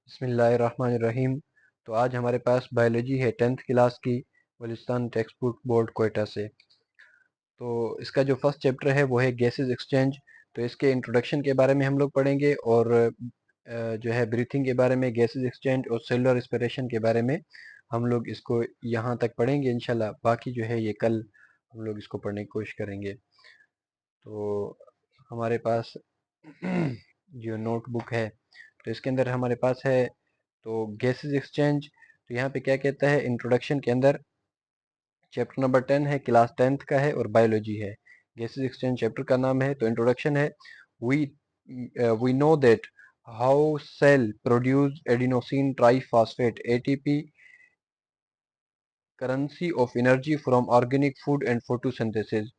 बिस्मिल्लाहिर्रहमानिर्रहीम। तो आज हमारे पास बायोलॉजी है 10th क्लास की, Balochistan text book board Quetta से। तो इसका जो फर्स्ट चैप्टर है वो है गैसेस एक्सचेंज। तो इसके इंट्रोडक्शन के बारे में हम लोग पढ़ेंगे और जो है ब्रीथिंग के बारे में, गैसेस एक्सचेंज और सेलुलर रेस्पिरेशन के बारे में हम लोग इसको यहाँ तक पढ़ेंगे इंशाल्लाह। बाकी जो है ये कल हम लोग इसको पढ़ने की कोशिश करेंगे। तो हमारे पास जो नोटबुक है तो इसके अंदर हमारे पास है तो गैसेस एक्सचेंज। तो यहाँ पे क्या कहता है इंट्रोडक्शन के अंदर, चैप्टर नंबर 10 है, क्लास 10th का है और बायोलॉजी है। गैसेस एक्सचेंज चैप्टर का नाम है। तो इंट्रोडक्शन है, we we know that how cell produce adenosine triphosphate ATP currency of energy from organic food and photosynthesis.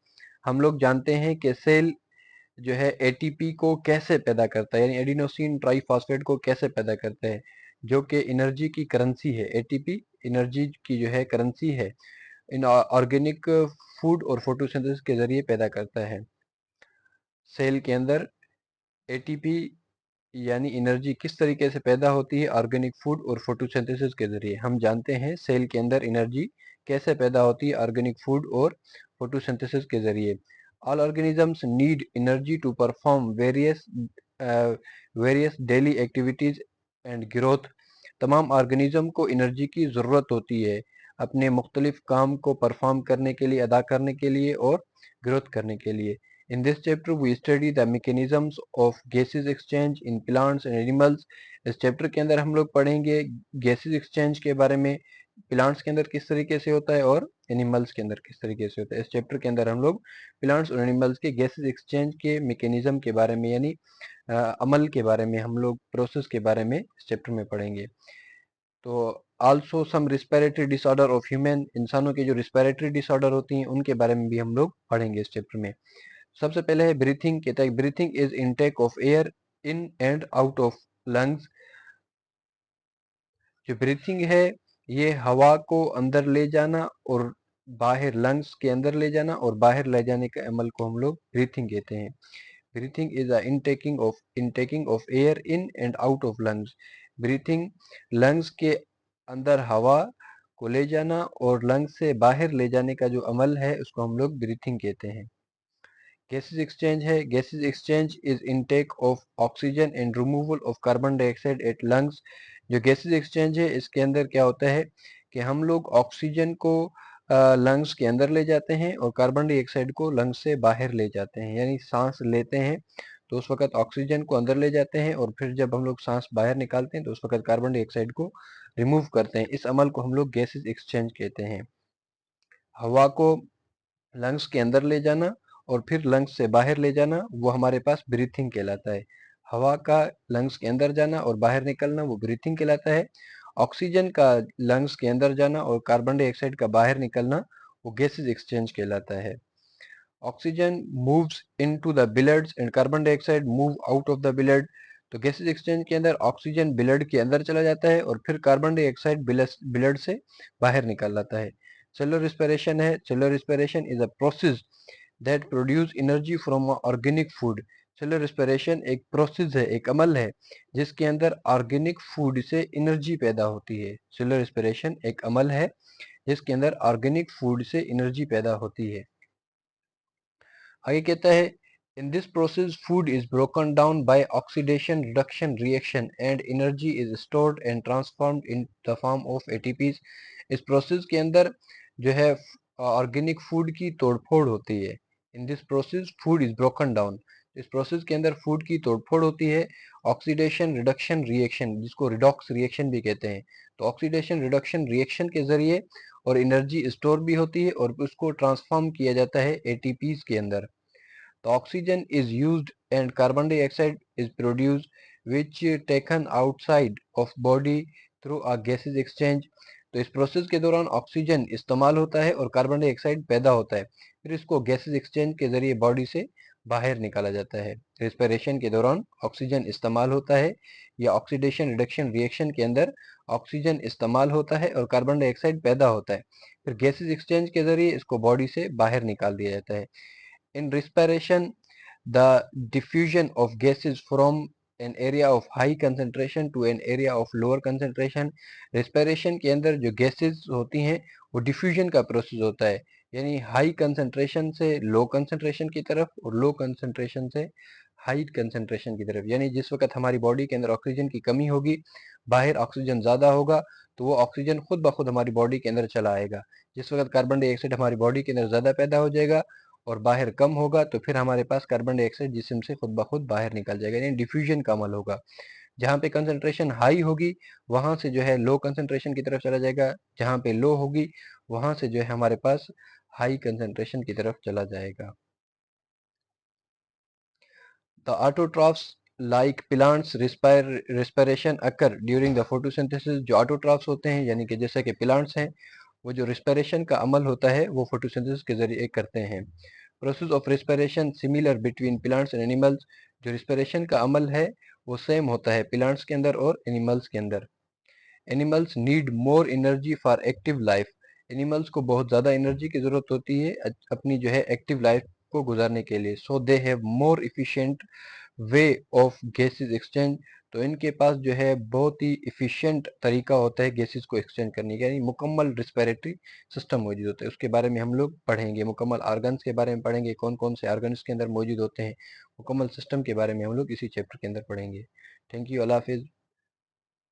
हम लोग जानते हैं कि सेल जो है एटीपी को कैसे पैदा करता है, यानी एडिनोसिन ट्राइफॉस्फेट को कैसे पैदा करता है, जो कि एनर्जी की करेंसी है। एटीपी एनर्जी की जो है करेंसी है, इन ऑर्गेनिक फूड और फोटोसिंथेसिस के जरिए पैदा करता है। सेल के अंदर एटीपी यानी एनर्जी किस तरीके से पैदा होती है, ऑर्गेनिक फूड और फोटोसिंथेसिस के जरिए। हम जानते हैं सेल के अंदर एनर्जी कैसे पैदा होती है, ऑर्गेनिक फूड और फोटोसिंथेसिस के जरिए। All organisms need energy to perform various daily activities and growth. तमाम ऑर्गेनिज्म को एनर्जी की ज़रूरत होती है अपने मुख्तलिफ काम को परफॉर्म करने के लिए, अदा करने के लिए और ग्रोथ करने के लिए। In this chapter we study the mechanisms of gases exchange in plants and animals। इस चैप्टर के अंदर हम लोग पढ़ेंगे गैसेस एक्सचेंज के बारे में, प्लांट्स के अंदर किस तरीके से होता है और एनिमल्स के अंदर किस तरीके से होता है। इस चैप्टर के अंदर हम लोग प्लांट्स और एनिमल्स के गैसेस एक्सचेंज के मैकेनिज्म के बारे में, यानी अमल के बारे में, हम लोग प्रोसेस के बारे में इस चैप्टर में पढ़ेंगे। तो also some respiratory disorder of human, इंसानों के जो रिस्पिरेटरी डिसऑर्डर होती हैं उनके बारे में भी हम लोग पढ़ेंगे इस चैप्टर में। सबसे पहले है ब्रीथिंग। कहता है breathing is intake of air in and out of lungs. जो ब्रीथिंग है ये हवा को अंदर ले जाना और बाहर, लंग्स के अंदर ले जाना और बाहर ले जाने के अमल को हम लोग ब्रीथिंग कहते हैं। Breathing is a intaking of air in and out of lungs. Breathing lungs के अंदर हवा को ले जाना और लंग्स से बाहर ले जाने का जो अमल है उसको हम लोग ब्रीथिंग कहते हैं। गैसेस एक्सचेंज है, gases exchange is intake of oxygen and removal of carbon dioxide eight lungs. जो गैसेस एक्सचेंज है इसके अंदर क्या होता है कि हम लोग ऑक्सीजन को लंग्स के अंदर ले जाते हैं और कार्बन डाइऑक्साइड को लंग्स से बाहर ले जाते हैं। यानी सांस लेते हैं तो उस वक्त ऑक्सीजन को अंदर ले जाते हैं और फिर जब हम लोग सांस बाहर निकालते हैं तो उस वक्त कार्बन डाइऑक्साइड को रिमूव करते हैं। इस अमल को हम लोग गैसेस एक्सचेंज कहते हैं। हवा को लंग्स के अंदर ले जाना और फिर लंग्स से बाहर ले जाना वो हमारे पास ब्रीथिंग कहलाता है। हवा का लंग्स के अंदर जाना और बाहर निकलना वो ब्रीथिंग कहलाता है। ऑक्सीजन का लंग्स के अंदर जाना और कार्बन डाइऑक्साइड का बाहर निकलना वो गैसेस एक्सचेंज कहलाता है। Oxygen moves into the blood and carbon dioxide move out of the blood. तो गैसेस एक्सचेंज के अंदर ऑक्सीजन ब्लड के अंदर चला जाता है और फिर कार्बन डाइऑक्साइड ब्लड से बाहर निकल जाता है। सेलुलर रिस्पिरेशन है, cellular respiration is a process that produce energy from organic food. Cellular respiration एक प्रोसेस है, एक अमल है जिसके अंदर ऑर्गेनिक फूड से एनर्जी पैदा होती है। सेलुलर रिस्पिरेशन एक अमल है जिसके अंदर ऑर्गेनिक फूड से एनर्जी पैदा होती है। आगे कहता है, in this process food is broken down by oxidation reduction reaction and energy is stored and transformed in the form of ATPs. इस प्रोसेस के अंदर जो है ऑर्गेनिक फूड की तोड़फोड़ होती है। In this process food is broken down, इस प्रोसेस के अंदर फूड की तोड़फोड़ होती है। ऑक्सीडेशन रिडक्शन रिएक्शन, जिसको रिडॉक्स रिएक्शन भी कहते हैं, तो ऑक्सीडेशन रिडक्शन रिएक्शन के जरिए और एनर्जी स्टोर भी होती है और उसको ट्रांसफॉर्म किया जाता है एटीपीज के अंदर। तो oxygen is used and carbon dioxide is produced which taken outside of body through a gases exchange. तो इस प्रोसेस के दौरान ऑक्सीजन इस्तेमाल होता है और कार्बन डाइऑक्साइड पैदा होता है, फिर इसको गैसेस एक्सचेंज के जरिए बॉडी से बाहर निकाला जाता है। रेस्पिरेशन के दौरान ऑक्सीजन इस्तेमाल होता है या ऑक्सीडेशन रिडक्शन रिएक्शन के अंदर ऑक्सीजन इस्तेमाल होता है और कार्बन डाइऑक्साइड पैदा होता है, फिर गैसेस एक्सचेंज के जरिए इसको बॉडी से बाहर निकाल दिया जाता है। In respiration, the diffusion of gases from an area of high concentration to an area of lower concentration. Respiration के अंदर जो गैसेस होती हैं वो डिफ्यूजन का प्रोसेस होता है, यानी हाई कंसंट्रेशन से लो कंसंट्रेशन की तरफ और लो कंसंट्रेशन से हाई कंसंट्रेशन की तरफ। यानी जिस वक्त हमारी बॉडी के अंदर ऑक्सीजन की कमी होगी, बाहर ऑक्सीजन ज़्यादा होगा, तो वो ऑक्सीजन खुद ब खुद हमारी बॉडी के अंदर चला आएगा। जिस वक्त कार्बन डाइऑक्साइड हमारी बॉडी के अंदर ज़्यादा पैदा हो जाएगा और बाहर कम होगा, तो फिर हमारे पास कार्बन डाइऑक्साइड जिस्म से खुद ब खुद बाहर निकल जाएगा, यानी डिफ्यूजन का अमल होगा। जहाँ पे कंसंट्रेशन हाई होगी वहां से जो है लो कंसंट्रेशन की तरफ चला जाएगा, जहाँ पे लो होगी वहां से जो है हमारे पास हाई कंसंट्रेशन की तरफ चला जाएगा। The autotrophs like plants respiration occur during the photosynthesis। जो ऑटोट्रॉफ्स होते हैं यानी कि जैसे कि प्लांट्स हैं, वो जो रिस्पिरेशन का अमल होता है वो फोटोसिंथेसिस के जरिए करते हैं। Process of respiration similar between plants and animals. जो रिस्पिरेशन का अमल है वो सेम होता है प्लांट्स के अंदर और एनिमल्स के अंदर। Animals need more energy for active life. Animals को बहुत ज़्यादा एनर्जी की ज़रूरत होती है अपनी जो है एक्टिव लाइफ को गुजारने के लिए। So they have more efficient way of gases exchange. तो इनके पास जो है बहुत ही इफिशिएंट तरीका होता है गैसेस को एक्सचेंज करने का, यानी मुकम्मल रिस्पिरेटरी सिस्टम मौजूद होता है। उसके बारे में हम लोग पढ़ेंगे, मुकम्मल ऑर्गन्स के बारे में पढ़ेंगे, कौन कौन से ऑर्गन्स के अंदर मौजूद होते हैं। मुकम्मल सिस्टम के बारे में हम लोग इसी चैप्टर के अंदर पढ़ेंगे। थैंक यू, अल्लाह हाफिज़।